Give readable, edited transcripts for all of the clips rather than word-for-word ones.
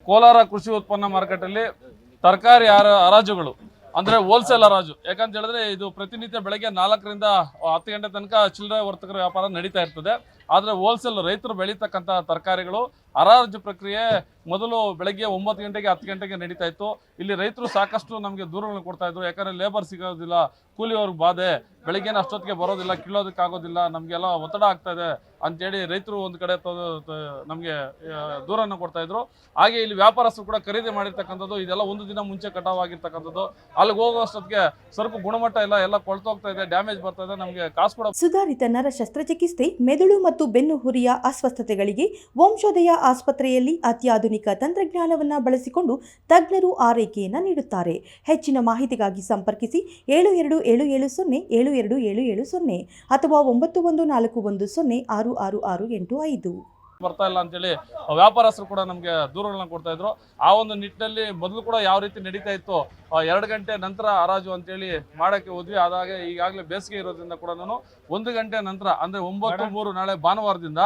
ಕೋಲಾರ ಕೃಷಿ ಉತ್ಪನ್ನ ಮಾರುಕಟ್ಟೆಯಲ್ಲಿ ತರಕಾರಿ ಹರಾಜುಗಳು ಅಂದ್ರೆ ಹೋಲ್ಸೇಲ್ ಹರಾಜು. ಯಾಕಂತ ಹೇಳಿದ್ರೆ ಇದು ಪ್ರತಿನಿತ್ಯ ಬೆಳಗ್ಗೆ 4ರಿಂದ 10 ಗಂಟೆ ತನಕ ಚಿಲ್ಲರೆ ವರ್ತಕರ ವ್ಯಾಪಾರ ನಡೀತಾ ಇರ್ತದೆ. ಆದರೆ ಹೋಲ್ಸೇಲ್ ರೈತರು ಬೆಳೀತಕ್ಕಂಥ ತರಕಾರಿಗಳು ಹರಾಜು ಪ್ರಕ್ರಿಯೆ ಮೊದಲು ಬೆಳಗ್ಗೆ 9 ಗಂಟೆಗೆ 10 ಗಂಟೆಗೆ ನಡೀತಾ ಇತ್ತು. ಇಲ್ಲಿ ರೈತರು ಸಾಕಷ್ಟು ನಮಗೆ ದೂರುಗಳನ್ನು ಕೊಡ್ತಾ ಇದ್ರು. ಯಾಕಂದ್ರೆ ಲೇಬರ್ ಸಿಗೋದಿಲ್ಲ, ಕೂಲಿಯವ್ರಿಗೆ ಬಾಧೆ, ಬೆಳಗ್ಗೆನ ಅಷ್ಟೊತ್ತಿಗೆ ಬರೋದಿಲ್ಲ, ಕೀಳೋದಕ್ಕಾಗೋದಿಲ್ಲ, ನಮಗೆಲ್ಲ ಒತ್ತಡ ಆಗ್ತಾ ಇದೆ ಅಂತೇಳಿ ರೈತರು ಒಂದು ಕಡೆ ನಮಗೆ ದೂರನ್ನು ಕೊಡ್ತಾ ಇದ್ರು. ಹಾಗೆ ಇಲ್ಲಿ ವ್ಯಾಪಾರಸ್ಥರು ಕೂಡ ಖರೀದಿ ಮಾಡಿರ್ತಕ್ಕಂಥದ್ದು ಇದೆಲ್ಲ ಒಂದು ದಿನ ಮುಂಚೆ ಕಟಾವಾಗಿರ್ತಕ್ಕಂಥದ್ದು. ಅಲ್ಲಿಗೆ ಹೋಗುವಷ್ಟೊತ್ತಿಗೆ ಸರಕು ಗುಣಮಟ್ಟ ಎಲ್ಲ ಕೊಳ್ತೋಗ್ತಾ ಇದೆ, ಡ್ಯಾಮೇಜ್ ಬರ್ತಾ ಇದೆ, ನಮಗೆ ಕಾಸು ಕೂಡ. ಸುಧಾರಿತ ನರ ಶಸ್ತ್ರಚಿಕಿತ್ಸೆ, ಮೆದುಳು ಮತ್ತು ಬೆನ್ನು ಹುರಿಯ ಅಸ್ವಸ್ಥತೆಗಳಿಗೆ ವಂಶೋದಯ ಆಸ್ಪತ್ರೆಯಲ್ಲಿ ಅತ್ಯಾಧುನಿಕ ತಂತ್ರಜ್ಞಾನವನ್ನು ಬಳಸಿಕೊಂಡು ತಜ್ಞರು ಆರೈಕೆಯನ್ನು ನೀಡುತ್ತಾರೆ. ಹೆಚ್ಚಿನ ಮಾಹಿತಿಗಾಗಿ ಸಂಪರ್ಕಿಸಿ 7277072770 ಅಥವಾ 9141106665 ಬರ್ತಾ ಇಲ್ಲ ಅಂತೇಳಿ ವ್ಯಾಪಾರಸ್ಥರು ಕೂಡ ನಮಗೆ ದೂರುಗಳನ್ನ ಕೊಡ್ತಾ ಇದ್ರು. ಆ ಒಂದು ನಿಟ್ಟಿನಲ್ಲಿ ಮೊದಲು ಕೂಡ ಯಾವ ರೀತಿ ನಡೀತಾ ಇತ್ತು, 2 ಗಂಟೆ ನಂತರ ಹರಾಜು ಅಂತೇಳಿ ಮಾಡಕ್ಕೆ ಹೋದ್ವಿ. ಆದಾಗ ಈಗಾಗಲೇ ಬೇಸಿಗೆ ಇರೋದ್ರಿಂದ ಕೂಡ ನಾನು 1 ಗಂಟೆ ನಂತರ ಅಂದ್ರೆ 9/3 ನಾಳೆ ಭಾನುವಾರದಿಂದ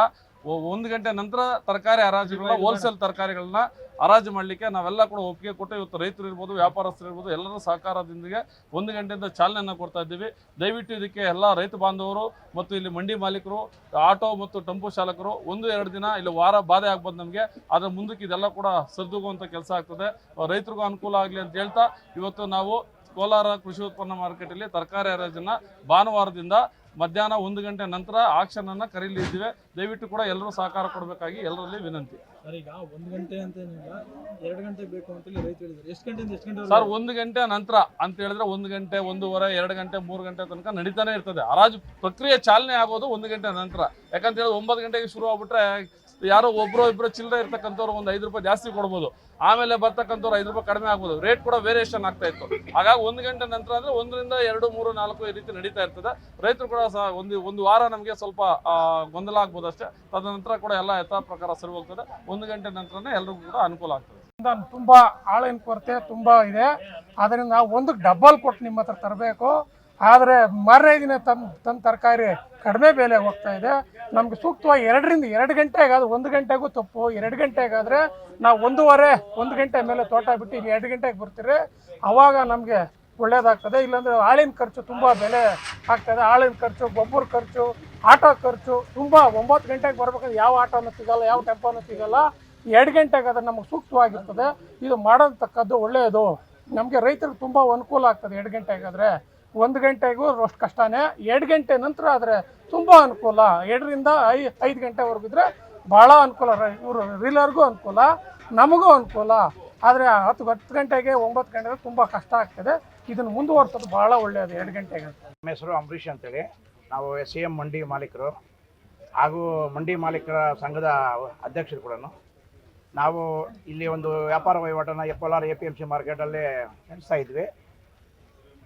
1 ಗಂಟೆ ನಂತರ ತರಕಾರಿ ಹರಾಜುಗಳನ್ನ, ಹೋಲ್ಸೇಲ್ ತರಕಾರಿಗಳನ್ನ ಹರಾಜು ಮಾಡಲಿಕ್ಕೆ ನಾವೆಲ್ಲ ಕೂಡ ಒಪ್ಪಿಗೆ ಕೊಟ್ಟು ಇವತ್ತು ರೈತರು ಇರ್ಬೋದು, ವ್ಯಾಪಾರಸ್ಥರು ಇರ್ಬೋದು, ಎಲ್ಲರ ಸಹಕಾರದೊಂದಿಗೆ 1 ಗಂಟೆಯಿಂದ ಚಾಲನೆಯನ್ನು ಕೊಡ್ತಾ ಇದ್ದೀವಿ. ದಯವಿಟ್ಟು ಇದಕ್ಕೆ ಎಲ್ಲ ರೈತ ಬಾಂಧವರು ಮತ್ತು ಇಲ್ಲಿ ಮಂಡಿ ಮಾಲೀಕರು, ಆಟೋ ಮತ್ತು ಟೆಂಪೋ ಚಾಲಕರು 1-2 ದಿನ ಇಲ್ಲಿ ವಾರ ಬಾಧೆ ಆಗ್ಬೋದು ನಮಗೆ, ಆದರೆ ಮುಂದಕ್ಕೆ ಇದೆಲ್ಲ ಕೂಡ ಸರಿದೂಗುವಂಥ ಕೆಲಸ ಆಗ್ತದೆ, ರೈತರಿಗೂ ಅನುಕೂಲ ಆಗಲಿ ಅಂತ ಹೇಳ್ತಾ ಇವತ್ತು ನಾವು ಕೋಲಾರ ಕೃಷಿ ಉತ್ಪನ್ನ ಮಾರುಕಟ್ಟೆಯಲ್ಲಿ ತರಕಾರಿ ಹರಾಜನ್ನು ಭಾನುವಾರದಿಂದ ಮಧ್ಯಾಹ್ನ 1 ಗಂಟೆ ನಂತರ ಆಕ್ಷನ್ ಅನ್ನ ಕರೀಲಿದ್ದೀವಿ. ದಯವಿಟ್ಟು ಕೂಡ ಎಲ್ಲರೂ ಸಹಕಾರ ಕೊಡಬೇಕಾಗಿ ಎಲ್ಲರಲ್ಲಿ ವಿನಂತಿ. ಸರ್, ಈಗ 1 ಗಂಟೆ ಅಂತ ಏನಿಲ್ಲ, 2 ಗಂಟೆ ಬೇಕು ಅಂತೇಳಿ ರೈತ ಹೇಳಿದ್ರು. ಎಷ್ಟು ಗಂಟೆಯಿಂದ ಎಷ್ಟು ಗಂಟೆ ಸರ್? 1 ಗಂಟೆ ನಂತರ ಅಂತ ಹೇಳಿದ್ರೆ 1 ಗಂಟೆ, 1:15, 2 ಗಂಟೆ, 3 ಗಂಟೆ ತನಕ ನಡೀತಾನೆ ಇರ್ತದೆ. ಹರಾಜು ಪ್ರಕ್ರಿಯೆ ಚಾಲನೆ ಆಗೋದು 1 ಗಂಟೆ ನಂತರ. ಯಾಕಂತ ಹೇಳಿದ್ರೆ 9 ಗಂಟೆಗೆ ಶುರು ಆಗ್ಬಿಟ್ರೆ ಯಾರೋ ಒಬ್ರು ಇಬ್ಬರು ಚಿಲ್ಲರೆ ಇರ್ತಕ್ಕಂಥವ್ರು ಒಂದು 5 ರೂಪಾಯಿ ಜಾಸ್ತಿ ಕೊಡ್ಬೋದು, ಆಮೇಲೆ ಬರ್ತಕ್ಕಂಥವ್ರು 5 ರೂಪಾಯಿ ಕಡಿಮೆ ಆಗ್ಬೋದು, ರೇಟ್ ಕೂಡ ವೇರಿಯೇಷನ್ ಆಗ್ತಾ ಇತ್ತು. ಹಾಗಾಗಿ 1 ಗಂಟೆ ನಂತರ ಅಂದ್ರೆ 1ರಿಂದ 2, 3, 4 ಈ ರೀತಿ ನಡೀತಾ ಇರ್ತದೆ. ರೈತರು ಕೂಡ ಸಹ ಒಂದು ವಾರ ನಮಗೆ ಸ್ವಲ್ಪ ಗೊಂದಲ ಆಗ್ಬೋದು ಅಷ್ಟೇ. ತದನಂತರ ಕೂಡ ಎಲ್ಲ ಯಥಾ ಪ್ರಕಾರ ಸರಿ ಹೋಗ್ತದೆ. 1 ಗಂಟೆ ನಂತರನೇ ಎಲ್ರಿಗೂ ಕೂಡ ಅನುಕೂಲ ಆಗ್ತದೆ. ತುಂಬಾ ಆಳಿನ ಕೊರತೆ ತುಂಬಾ ಇದೆ. ಅದರಿಂದ ಒಂದಕ್ಕೆ ಡಬಲ್ ಕೊಟ್ಟು ನಿಮ್ಮ ಹತ್ರ ತರಬೇಕು. ಆದರೆ ಮಾರನೇ ದಿನ ತನ್ನ ತರಕಾರಿ ಕಡಿಮೆ ಬೆಲೆ ಹೋಗ್ತಾ ಇದೆ. ನಮ್ಗೆ ಸೂಕ್ತವಾಗಿ 2 ಗಂಟೆಗಾದ್ರೆ 1 ಗಂಟೆಗೂ ತಪ್ಪು. 2 ಗಂಟೆಗಾದ್ರೆ ನಾವು 1 ಗಂಟೆ ಮೇಲೆ ತೋಟ ಬಿಟ್ಟು ಇಲ್ಲಿ 2 ಗಂಟೆಗೆ ಬರ್ತೀರಿ, ಅವಾಗ ನಮಗೆ ಒಳ್ಳೇದಾಗ್ತದೆ. ಇಲ್ಲಾಂದ್ರೆ ಆಳಿನ ಖರ್ಚು ತುಂಬ ಬೆಲೆ ಆಗ್ತದೆ. ಆಳಿನ ಖರ್ಚು, ಗೊಬ್ಬರ ಖರ್ಚು, ಆಟೋ ಖರ್ಚು ತುಂಬ. 9 ಗಂಟೆಗೆ ಬರ್ಬೇಕಂದ್ರೆ ಯಾವ ಆಟೋನೂ ಸಿಗಲ್ಲ, ಯಾವ ಟೆಂಪೋನೂ ಸಿಗಲ್ಲ. 2 ಗಂಟೆಗಾದ್ರೆ ನಮಗೆ ಸೂಕ್ತವಾಗಿರ್ತದೆ. ಇದು ಮಾಡೋದಕ್ಕದ್ದು ಒಳ್ಳೆಯದು. ನಮಗೆ ರೈತರಿಗೆ ತುಂಬ ಅನುಕೂಲ ಆಗ್ತದೆ 2 ಗಂಟೆಗಾದರೆ. 1 ಗಂಟೆಗೂ ಅಷ್ಟು ಕಷ್ಟನೇ. 2 ಗಂಟೆ ನಂತರ ಆದರೆ ತುಂಬ ಅನುಕೂಲ. 2ರಿಂದ 5 ಗಂಟೆವರೆಗೂ ಇದ್ರೆ ಭಾಳ ಅನುಕೂಲ. ಇವರು ರೀಲರ್ಗೂ ಅನುಕೂಲ, ನಮಗೂ ಅನುಕೂಲ. ಆದರೆ 10 ಗಂಟೆಗೆ 9 ಗಂಟೆಗೆ ತುಂಬ ಕಷ್ಟ ಆಗ್ತದೆ. ಇದನ್ನು ಮುಂದುವರ್ಸೋದು ಭಾಳ ಒಳ್ಳೆಯದು 2 ಗಂಟೆಗೆ. ನಮ್ಮ ಹೆಸರು ಅಂಬರೀಷ್ ಅಂತೇಳಿ. ನಾವು SAM ಮಂಡಿ ಮಾಲೀಕರು ಹಾಗೂ ಮಂಡಿ ಮಾಲೀಕರ ಸಂಘದ ಅಧ್ಯಕ್ಷರು ಕೂಡ. ನಾವು ಇಲ್ಲಿ ಒಂದು ವ್ಯಾಪಾರ ವಹಿವಾಟನ್ನು ಕೋಲಾರ APMC ಮಾರ್ಕೆಟಲ್ಲೇ ನಡೆಸ್ತಾ ಇದ್ವಿ.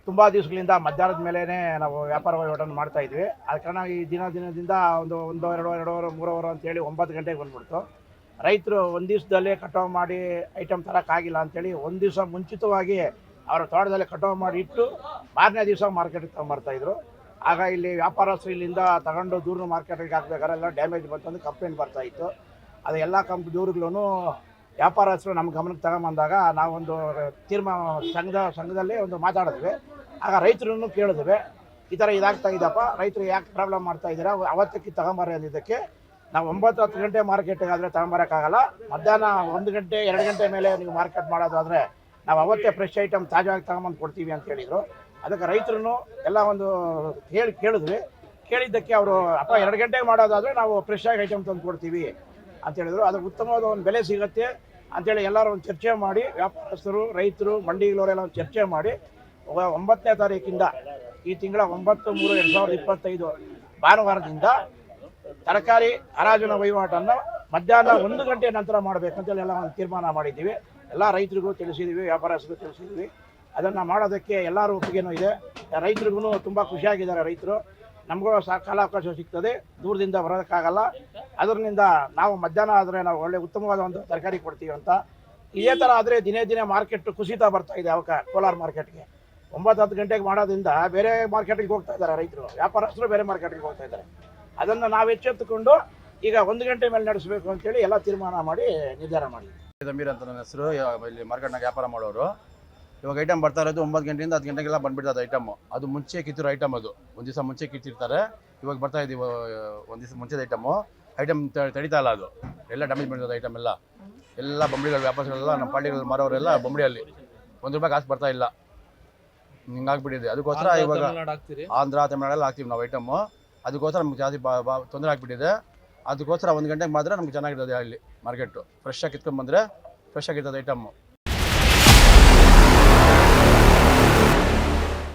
ತುಂಬ ದಿವಸಗಳಿಂದ ಮಧ್ಯಾಹ್ನದ ಮೇಲೇ ನಾವು ವ್ಯಾಪಾರ ವಹಿವಾಟನ್ನು ಮಾಡ್ತಾ ಇದ್ವಿ. ಆದ ಕಾರಣ ಈ ದಿನದಿಂದ ಒಂದು 2 ಅವರ್ 3 ಅವರ್ ಅಂತೇಳಿ 9 ಗಂಟೆಗೆ ಬಂದ್ಬಿಡ್ತು. ರೈತರು ಒಂದು ದಿವಸದಲ್ಲೇ ಕಟಾವು ಮಾಡಿ ಐಟಮ್ ತರೋಕ್ಕಾಗಿಲ್ಲ ಅಂಥೇಳಿ 1 ದಿವಸ ಮುಂಚಿತವಾಗಿ ಅವರ ತೋಟದಲ್ಲಿ ಕಟಾವು ಮಾಡಿ ಇಟ್ಟು ಮಾರನೇ ದಿವಸ ಮಾರ್ಕೆಟಿಗೆ ತಗೊಂಬರ್ತಾಯಿದ್ರು. ಆಗ ಇಲ್ಲಿ ವ್ಯಾಪಾರಸ್ಥರು ಇಲ್ಲಿಂದ ತಗೊಂಡು ದೂರ ಮಾರ್ಕೆಟಿಗೆ ಹಾಕ್ಬೇಕಾದ್ರೆ ಎಲ್ಲ ಡ್ಯಾಮೇಜ್ ಬಂತಂದು ಕಂಪ್ಲೇಂಟ್ ಬರ್ತಾಯಿತ್ತು. ಅದು ಎಲ್ಲ ದೂರುಗಳೂ ವ್ಯಾಪಾರಸ್ಥರು ನಮ್ಮ ಗಮನಕ್ಕೆ ತಗೊಂಬಂದಾಗ ನಾವೊಂದು ಸಂಘದಲ್ಲಿ ಒಂದು ಮಾತಾಡಿದ್ವಿ. ಆಗ ರೈತರನ್ನು ಕೇಳಿದ್ವಿ, ಈ ಥರ ಇದಾಗ್ತಾ ಇದ್ದಪ್ಪ, ರೈತರು ಯಾಕೆ ಪ್ರಾಬ್ಲಮ್ ಮಾಡ್ತಾ ಇದ್ದೀರಾ, ಅವತ್ತಕ್ಕೆ ತಗೊಂಬರ್ರಿ ಅಂದಿದ್ದಕ್ಕೆ ನಾವು 9-10 ಗಂಟೆ ಮಾರ್ಕೆಟಿಗೆ ಆದರೆ ತಗೊಂಬರೋಕ್ಕಾಗಲ್ಲ, ಮಧ್ಯಾಹ್ನ 1 ಗಂಟೆ 2 ಗಂಟೆ ಮೇಲೆ ನೀವು ಮಾರ್ಕೆಟ್ ಮಾಡೋದಾದರೆ ನಾವು ಅವತ್ತೇ ಫ್ರೆಶ್ ಐಟಮ್ ತಾಜಾಗಿ ತಗೊಂಬಂದು ಕೊಡ್ತೀವಿ ಅಂತ ಹೇಳಿದರು. ಅದಕ್ಕೆ ರೈತರು ಎಲ್ಲ ಒಂದು ಕೇಳಿದ್ವಿ. ಕೇಳಿದ್ದಕ್ಕೆ ಅವರು ಅಪ್ಪ 2 ಗಂಟೆಗೆ ಮಾಡೋದಾದರೆ ನಾವು ಫ್ರೆಶ್ ಆಗಿ ಐಟಮ್ ತಂದು ಕೊಡ್ತೀವಿ ಅಂತ ಹೇಳಿದರು. ಅದಕ್ಕೆ ಉತ್ತಮವಾದ ಒಂದು ಬೆಲೆ ಸಿಗುತ್ತೆ ಅಂಥೇಳಿ ಎಲ್ಲರೂ ಒಂದು ಚರ್ಚೆ ಮಾಡಿ, ವ್ಯಾಪಾರಸ್ಥರು, ರೈತರು, ಮಂಡಿಗಳವರೆಲ್ಲ ಒಂದು ಚರ್ಚೆ ಮಾಡಿ 9ನೇ ತಾರೀಕಿಂದ ಈ ತಿಂಗಳ 9/3/2025 ಭಾನುವಾರದಿಂದ ತರಕಾರಿ ಹರಾಜಿನ ವಹಿವಾಟನ್ನು ಮಧ್ಯಾಹ್ನ 1 ಗಂಟೆ ನಂತರ ಮಾಡಬೇಕಂತೇಳಿ ಎಲ್ಲ ಒಂದು ತೀರ್ಮಾನ ಮಾಡಿದ್ದೀವಿ. ಎಲ್ಲ ರೈತರಿಗೂ ತಿಳಿಸಿದ್ದೀವಿ, ವ್ಯಾಪಾರಸ್ಥರಿಗೂ ತಿಳಿಸಿದ್ದೀವಿ. ಅದನ್ನು ಮಾಡೋದಕ್ಕೆ ಎಲ್ಲರೂ ಒಪ್ಪಿಗೆನೂ ಇದೆ. ರೈತರಿಗೂ ತುಂಬ ಖುಷಿಯಾಗಿದ್ದಾರೆ. ರೈತರು ನಮಗೂ ಸಹ ಕಾಲಾವಕಾಶ ಸಿಗ್ತದೆ, ದೂರದಿಂದ ಬರೋದಕ್ಕಾಗಲ್ಲ. ಅದರಿಂದ ನಾವು ಮಧ್ಯಾಹ್ನ ಆದರೆ ನಾವು ಒಳ್ಳೆ ಉತ್ತಮವಾದ ಒಂದು ತರಕಾರಿ ಕೊಡ್ತೀವಿ ಅಂತ. ಇದೇ ಥರ ಆದರೆ ದಿನೇ ಮಾರ್ಕೆಟ್ ಕುಸಿತ ಬರ್ತಾ ಇದೆ. ಕೋಲಾರ ಮಾರ್ಕೆಟ್ಗೆ 9-10 ಗಂಟೆಗೆ ಮಾಡೋದ್ರಿಂದ ಬೇರೆ ಮಾರ್ಕೆಟಿಗೆ ಹೋಗ್ತಾ ಇದ್ದಾರೆ ರೈತರು, ವ್ಯಾಪಾರಸ್ಥರು ಬೇರೆ ಮಾರ್ಕೆಟಿಗೆ ಹೋಗ್ತಾ ಇದ್ದಾರೆ. ಅದನ್ನು ನಾವು ಎಚ್ಚೆತ್ತುಕೊಂಡು ಈಗ 1 ಗಂಟೆ ಮೇಲೆ ನಡೆಸಬೇಕು ಅಂತೇಳಿ ಎಲ್ಲ ತೀರ್ಮಾನ ಮಾಡಿ ನಿರ್ಧಾರ ಮಾಡಿದ್ವಿ. ಜಮೀರ್ ಅಂತ ನನ್ನ ಹೆಸರು. ಇಲ್ಲಿ ಮಾರ್ಕೆಟ್ನಾಗ ವ್ಯಾಪಾರ ಮಾಡೋರು. ಇವಾಗ ಐಟಮ್ ಬರ್ತಾ ಇರೋದು 9 ಗಂಟೆಯಿಂದ 10 ಗಂಟೆಗೆಲ್ಲ ಬಂದ್ಬಿಡ್ತದೆ ಐಟಮ್. ಅದು ಮುಂಚೆ ಕಿತ್ತಿರೋ ಐಟಮ್, ಅದು ಒಂದು ದಿವಸ ಮುಂಚೆ ಕಿತ್ತಿರ್ತಾರೆ. ಇವಾಗ ಬರ್ತಾ ಇದ್ದೀವಿ ಒಂದು ದಿವಸ ಮುಂಚೆದ ಐಟಮ್ ತಡೀತಾ ಇಲ್ಲ, ಅದು ಎಲ್ಲ ಡ್ಯಾಮೇಜ್ ಮಾಡಿರೋದು ಐಟಮ್ ಎಲ್ಲ ಬಂಬಳಿಗಳು ವ್ಯಾಪಾರಿಗಳೆಲ್ಲ ನಮ್ಮ ಪಾರ್ಟಿಗಳು ಮಾರೋರೆಲ್ಲ ಬಂಬಳಿಯಲ್ಲಿ ₹1 ಕಾಸು ಬರ್ತಾ ಇಲ್ಲ. ಹಿಂಗಾಗ್ಬಿಟ್ಟಿದೆ. ಅದಕ್ಕೋಸ್ಕರ ಇವಾಗ ಆಂಧ್ರ ತಮಿಳ್ನಾಡೆಲ್ಲ ಹಾಕ್ತೀವಿ ನಾವು ಐಟಮು. ಅದಕ್ಕೋಸ್ಕರ ನಮ್ಗೆ ಜಾಸ್ತಿ ತೊಂದರೆ ಆಗ್ಬಿಟ್ಟಿದೆ. ಅದಕ್ಕೋಸ್ಕರ 1 ಗಂಟೆಗೆ ಮಾತ್ರ ನಮ್ಗೆ ಚೆನ್ನಾಗಿರ್ತದೆ ಅಲ್ಲಿ ಮಾರ್ಕೆಟು. ಫ್ರೆಶ್ ಆಗಿ ಕಿತ್ಕೊಂಡ್ಬಂದರೆ ಫ್ರೆಶ್ ಆಗಿರ್ತದೆ ಐಟಮ್ಮು.